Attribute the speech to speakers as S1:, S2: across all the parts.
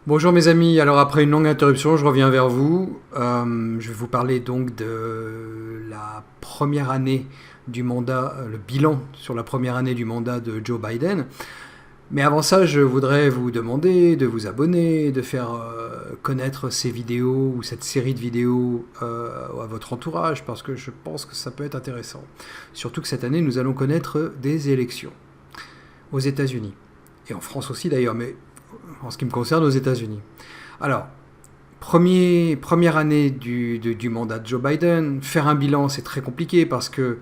S1: Bonjour mes amis, alors après une longue interruption, je reviens vers vous. Je vais vous parler donc de la première année du mandat, le bilan sur la première année du mandat de Joe Biden. Mais avant ça, je voudrais vous demander de vous abonner, de faire connaître ces vidéos ou cette série de vidéos à votre entourage, parce que je pense que ça peut être intéressant. Surtout que cette année, nous allons connaître des élections aux États-Unis. Et en France aussi d'ailleurs, mais en ce qui me concerne aux États-Unis. Alors, première année du mandat de Joe Biden, faire un bilan c'est très compliqué parce que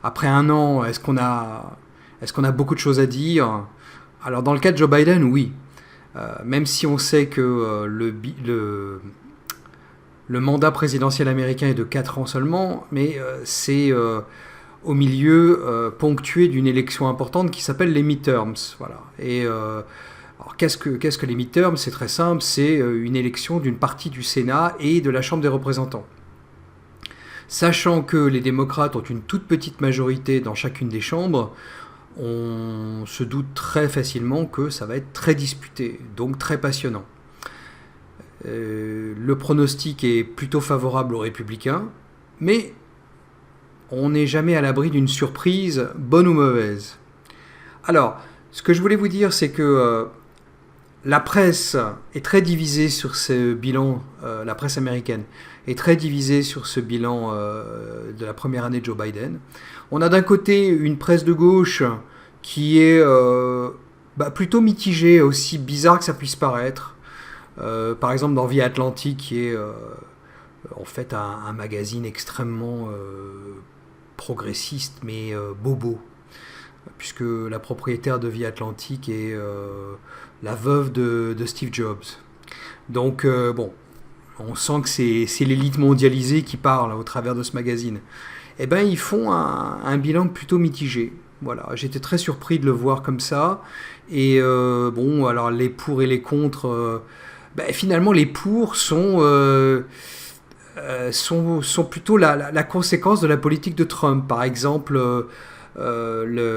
S1: après un an, est-ce qu'on a beaucoup de choses à dire? Alors dans le cas de Joe Biden, oui. Même si on sait que le mandat présidentiel américain est de 4 ans seulement, mais c'est au milieu ponctué d'une élection importante qui s'appelle les midterms. Voilà. Et alors qu'est-ce que les midterms? C'est très simple, c'est une élection d'une partie du Sénat et de la Chambre des représentants. Sachant que les démocrates ont une toute petite majorité dans chacune des chambres, on se doute très facilement que ça va être très disputé, donc très passionnant. Le pronostic est plutôt favorable aux républicains, mais on n'est jamais à l'abri d'une surprise, bonne ou mauvaise. Alors, ce que je voulais vous dire, c'est que la presse est très divisée sur ce bilan, la presse américaine est très divisée sur ce bilan de la première année de Joe Biden. On a d'un côté une presse de gauche qui est plutôt mitigée, aussi bizarre que ça puisse paraître. Par exemple dans Via Atlantic, qui est en fait un magazine extrêmement progressiste, mais bobo, puisque la propriétaire de Via Atlantic est la veuve de Steve Jobs. Donc, bon, on sent que c'est l'élite mondialisée qui parle au travers de ce magazine. Eh bien, ils font un bilan plutôt mitigé. Voilà, j'étais très surpris de le voir comme ça. Et bon, alors les pour et les contre, finalement, les pour sont plutôt la conséquence de la politique de Trump. Par exemple, la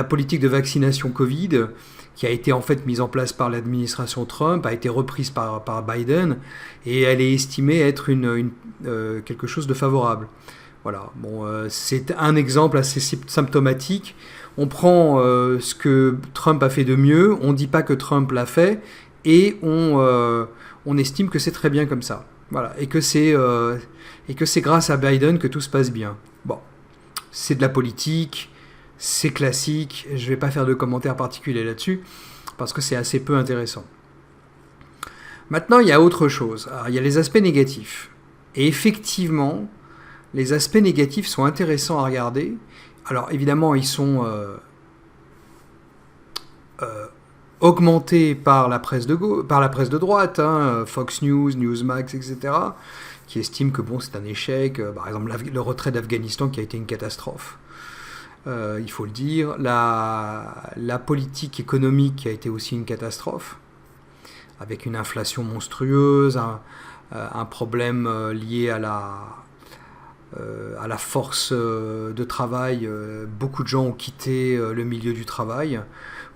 S1: politique de vaccination Covid, qui a été en fait mise en place par l'administration Trump, a été reprise par Biden, et elle est estimée être quelque chose de favorable. Voilà, bon, c'est un exemple assez symptomatique. On prend ce que Trump a fait de mieux, on ne dit pas que Trump l'a fait, et on estime que c'est très bien comme ça. Voilà, et que c'est grâce à Biden que tout se passe bien. Bon, c'est de la politique, c'est classique, je ne vais pas faire de commentaires particuliers là-dessus, parce que c'est assez peu intéressant. Maintenant, il y a autre chose. Alors, il y a les aspects négatifs. Et effectivement, les aspects négatifs sont intéressants à regarder. Alors, évidemment, ils sont augmentés par la presse de droite, hein, Fox News, Newsmax, etc., qui estiment que bon, c'est un échec. Par exemple, le retrait d'Afghanistan qui a été une catastrophe. Il faut le dire. La politique économique qui a été aussi une catastrophe, avec une inflation monstrueuse, un problème lié à la force de travail. Beaucoup de gens ont quitté le milieu du travail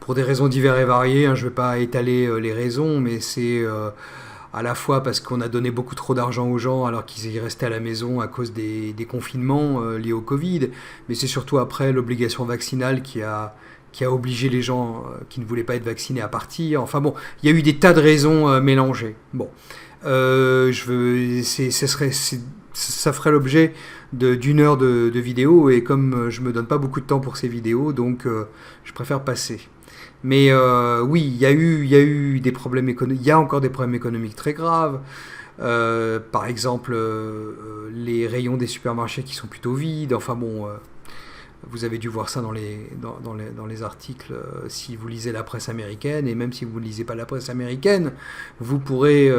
S1: pour des raisons diverses et variées. Je ne vais pas étaler les raisons, mais c'est à la fois parce qu'on a donné beaucoup trop d'argent aux gens alors qu'ils y restaient à la maison à cause des confinements liés au Covid, mais c'est surtout après l'obligation vaccinale qui a obligé les gens qui ne voulaient pas être vaccinés à partir. Enfin bon, il y a eu des tas de raisons mélangées. Bon, ça ferait l'objet d'une heure de vidéo, et comme je me donne pas beaucoup de temps pour ces vidéos, donc je préfère passer. Mais oui, il y a eu des problèmes économiques, il y a encore des problèmes économiques très graves. Par exemple, les rayons des supermarchés qui sont plutôt vides. Enfin bon, vous avez dû voir ça dans les articles si vous lisez la presse américaine, et même si vous ne lisez pas la presse américaine, vous pourrez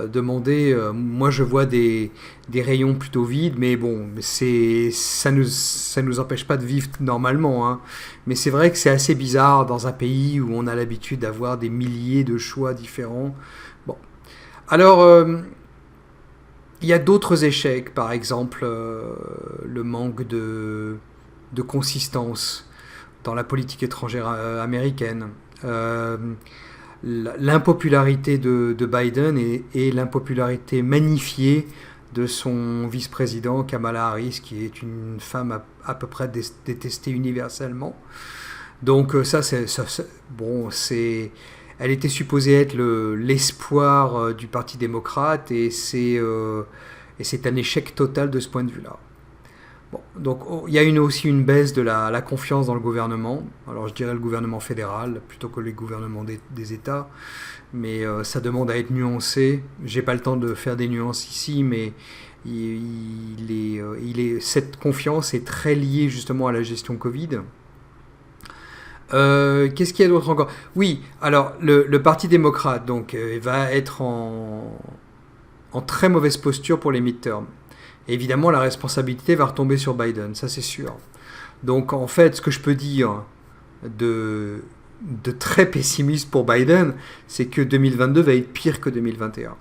S1: demander. Moi, je vois des rayons plutôt vides, mais bon, ça nous empêche pas de vivre normalement, hein. Mais c'est vrai que c'est assez bizarre dans un pays où on a l'habitude d'avoir des milliers de choix différents. Bon, alors il y a d'autres échecs, par exemple le manque de consistance dans la politique étrangère américaine. l'impopularité de Biden et l'impopularité magnifiée de son vice-président Kamala Harris, qui est une femme à peu près détestée universellement. Donc elle était supposée être l'espoir du Parti démocrate et c'est un échec total de ce point de vue-là. Bon, donc il y a aussi une baisse de la confiance dans le gouvernement. Alors je dirais le gouvernement fédéral plutôt que les gouvernements des États, mais ça demande à être nuancé. J'ai pas le temps de faire des nuances ici, mais cette confiance est très liée justement à la gestion Covid. Qu'est-ce qu'il y a d'autre encore? Oui, alors le Parti démocrate donc va être en très mauvaise posture pour les midterms. Et évidemment, la responsabilité va retomber sur Biden, ça c'est sûr. Donc en fait, ce que je peux dire de très pessimiste pour Biden, c'est que 2022 va être pire que 2021.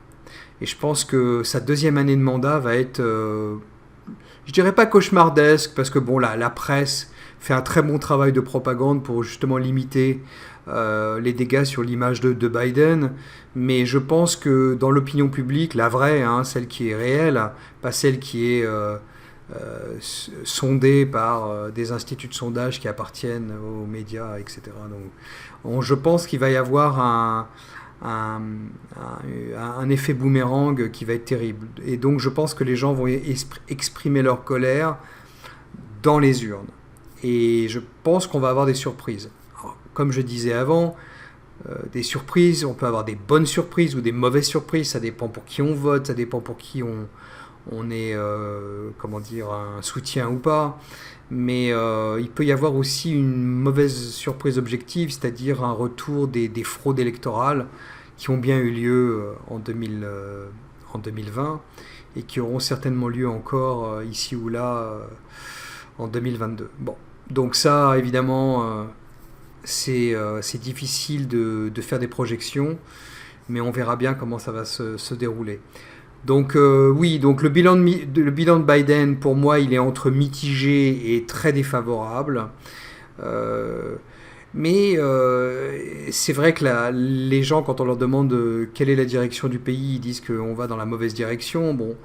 S1: Et je pense que sa deuxième année de mandat va être, je dirais pas cauchemardesque, parce que bon, la presse fait un très bon travail de propagande pour justement limiter les dégâts sur l'image de Biden, mais je pense que dans l'opinion publique, la vraie, celle qui est réelle, pas celle qui est sondée par des instituts de sondage qui appartiennent aux médias, etc. Donc, je pense qu'il va y avoir un effet boomerang qui va être terrible. Et donc je pense que les gens vont exprimer leur colère dans les urnes. Et je pense qu'on va avoir des surprises. Alors, comme je disais avant, des surprises, on peut avoir des bonnes surprises ou des mauvaises surprises, ça dépend pour qui on vote, ça dépend pour qui on est, un soutien ou pas. Mais il peut y avoir aussi une mauvaise surprise objective, c'est-à-dire un retour des fraudes électorales qui ont bien eu lieu en 2020 et qui auront certainement lieu encore ici ou là en 2022. Bon, donc ça, évidemment, c'est difficile de faire des projections, mais on verra bien comment ça va se dérouler. Donc oui, donc le bilan de Biden, pour moi, il est entre mitigé et très défavorable. Mais c'est vrai que les gens, quand on leur demande quelle est la direction du pays, ils disent qu'on va dans la mauvaise direction. Bon,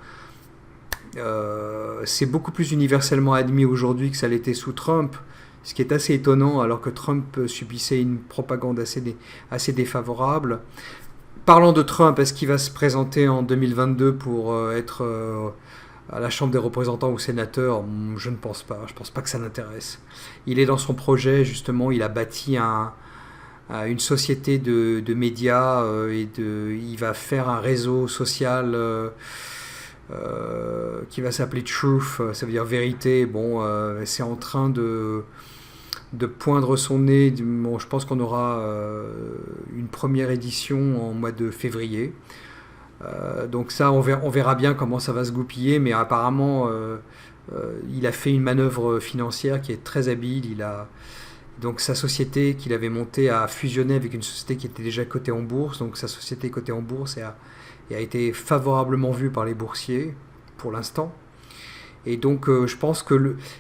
S1: c'est beaucoup plus universellement admis aujourd'hui que ça l'était sous Trump, ce qui est assez étonnant alors que Trump subissait une propagande assez défavorable. Parlant de Trump, est-ce qu'il va se présenter en 2022 pour être à la Chambre des représentants ou sénateur? Je ne pense pas. Je ne pense pas que ça l'intéresse. Il est dans son projet, justement. Il a bâti une société de médias il va faire un réseau social qui va s'appeler Truth, ça veut dire vérité. Bon, c'est en train de poindre son nez. Bon, je pense qu'on aura une première édition en mois de février. Donc ça, on verra bien comment ça va se goupiller, mais apparemment, il a fait une manœuvre financière qui est très habile. Donc sa société qu'il avait montée a fusionné avec une société qui était déjà cotée en bourse. Donc sa société est cotée en bourse et a été favorablement vue par les boursiers pour l'instant. Et donc je pense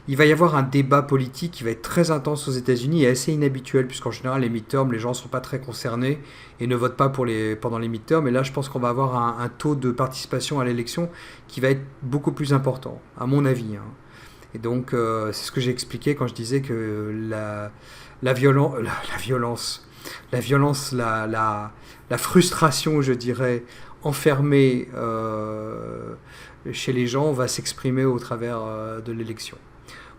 S1: il va y avoir un débat politique qui va être très intense aux États-Unis et assez inhabituel, puisqu'en général les midterms, les gens ne sont pas très concernés et ne votent pas pendant les midterms. Et là, je pense qu'on va avoir un taux de participation à l'élection qui va être beaucoup plus important, à mon avis. Et donc c'est ce que j'ai expliqué quand je disais que la frustration, je dirais, enfermée chez les gens va s'exprimer au travers de l'élection.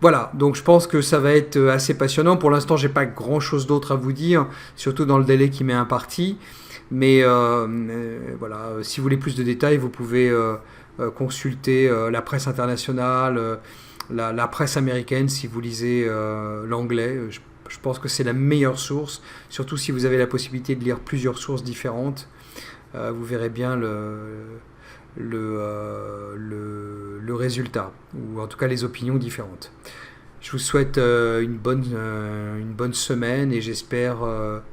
S1: Voilà, donc je pense que ça va être assez passionnant. Pour l'instant, j'ai pas grand-chose d'autre à vous dire, surtout dans le délai qui m'est imparti. Mais voilà, si vous voulez plus de détails, vous pouvez consulter la presse internationale, la presse américaine si vous lisez l'anglais. Je pense que c'est la meilleure source, surtout si vous avez la possibilité de lire plusieurs sources différentes. Vous verrez bien le résultat, ou en tout cas les opinions différentes. Je vous souhaite une bonne semaine et j'espère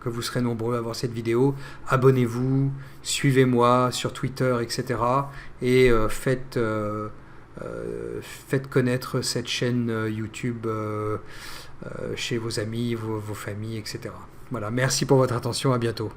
S1: que vous serez nombreux à voir cette vidéo. Abonnez-vous, suivez-moi sur Twitter, etc. Et faites connaître cette chaîne YouTube chez vos amis, vos familles, etc. Voilà, merci pour votre attention, à bientôt.